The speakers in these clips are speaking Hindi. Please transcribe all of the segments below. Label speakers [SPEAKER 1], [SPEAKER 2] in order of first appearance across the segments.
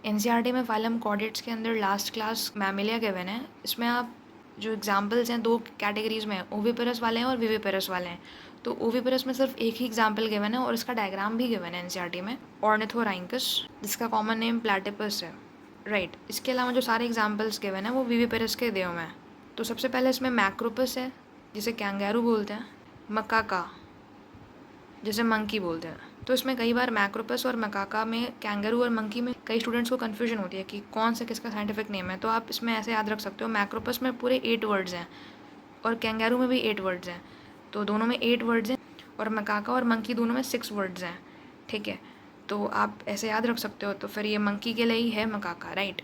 [SPEAKER 1] एनसीईआरटी में फाइलम कॉर्डेट्स के अंदर लास्ट क्लास मैमिलिया गिवन है। इसमें आप जो एग्जाम्पल्स हैं दो कैटेगरीज में हैं, ओविपेरस वाले हैं और विविपेरस वाले हैं। तो ओविपेरस में सिर्फ एक ही एग्जाम्पल गिवन है और इसका डायग्राम भी गिवन है एनसीईआरटी में, ऑर्निथोराइंकस, जिसका कॉमन नेम प्लैटिपस है। राइट, इसके अलावा जो सारे एग्जाम्पल्स गिवन है वो विविपेरस के दिए हुए हैं। तो सबसे पहले इसमें मैक्रोपस है जिसे कैंगैरू बोलते हैं, मकाका जिसे मंकी बोलते हैं। तो इसमें कई बार मैक्रोपस और मकाका में, कैंगरू और मंकी में कई स्टूडेंट्स को कन्फ्यूजन होती है कि कौन सा किसका साइंटिफिक नेम है। तो आप इसमें ऐसे याद रख सकते हो, मैक्रोपस में पूरे 8 वर्ड्स हैं और कैंगरू में भी 8 वर्ड्स हैं, तो दोनों में 8 वर्ड्स हैं, और मकाका और मंकी दोनों में 6 वर्ड्स हैं। ठीक है, तो आप ऐसे याद रख सकते हो। तो फिर ये मंकी के लिए ही है मकाका, राइट।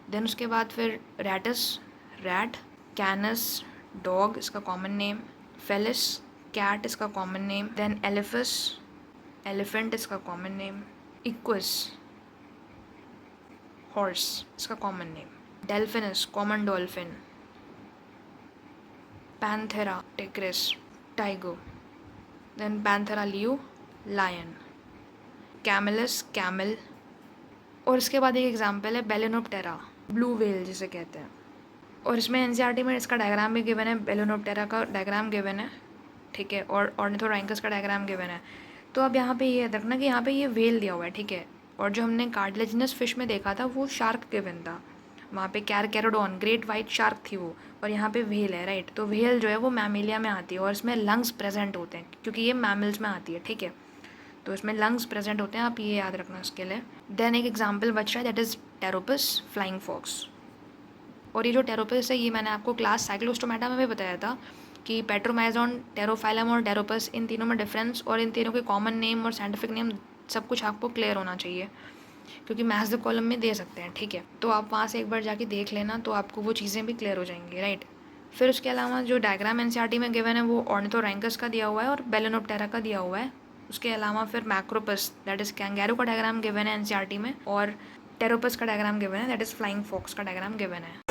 [SPEAKER 1] देन उसके बाद फिर रैटस, रैट, कैनस, डॉग इसका कॉमन नेम, फेलिस, कैट इसका common name, then Elephas, elephant इसका कॉमन नेम, इक्वस, हॉर्स इसका common name, Delphinus common dolphin, Panthera tigris tiger, then Panthera leo lion, Camelus camel, और इसके बाद एक एग्जांपल है बेलेनोप्टेरा, ब्लू व्हेल जिसे कहते हैं। और इसमें एनसीईआरटी में इसका डायग्राम भी गिवन है, बेलेनोप्टेरा का डायग्राम गिवन है, ठीक है, और ऑर्निथोरैंकस का डायग्राम गिवन है। तो अब यहाँ पे ये याद रखना कि यहाँ पे ये व्हेल दिया हुआ है, ठीक है, और जो हमने कार्टिलेजिनस फिश में देखा था वो शार्क गिवन था, वहाँ पे कैरोडोन ग्रेट वाइट शार्क थी वो, और यहाँ पे व्हेल है, राइट। तो व्हेल जो है वो मैमिलिया में आती है और इसमें लंग्स प्रेजेंट होते हैं क्योंकि ये मैमल्स में आती है, ठीक है, तो इसमें लंग्स प्रेजेंट होते हैं, आप ये याद रखना इसके लिए। देन एक एग्जाम्पल बच रहा है, that is Pteropus flying fox. और ये जो टेरोपस है ये मैंने आपको क्लास साइक्लोस्टोमेटा में भी बताया था कि पेट्रोमाइजोन, टेरोफाइलम और टेरोपस, इन तीनों में डिफरेंस और इन तीनों के कॉमन नेम और साइंटिफिक नेम सब कुछ आपको क्लियर होना चाहिए क्योंकि मैथ्स द कॉलम में दे सकते हैं, ठीक है। तो आप वहाँ से एक बार जाके देख लेना तो आपको वो चीज़ें भी क्लियर हो जाएंगी, राइट। फिर उसके अलावा जो डायग्राम एनसीईआरटी में गिवन है वो ऑर्निथोरैंकस का दिया हुआ है और बेलेनोप्टेरा का दिया हुआ है। उसके अलावा फिर मैक्रोपस दैट इज़ कैंगैरू का डायग्राम गिवन है एनसीईआरटी में, और टेरोपस का डायग्राम गिवन है दैट इज़ फ्लाइंग फॉक्स का डायग्राम गिवन है।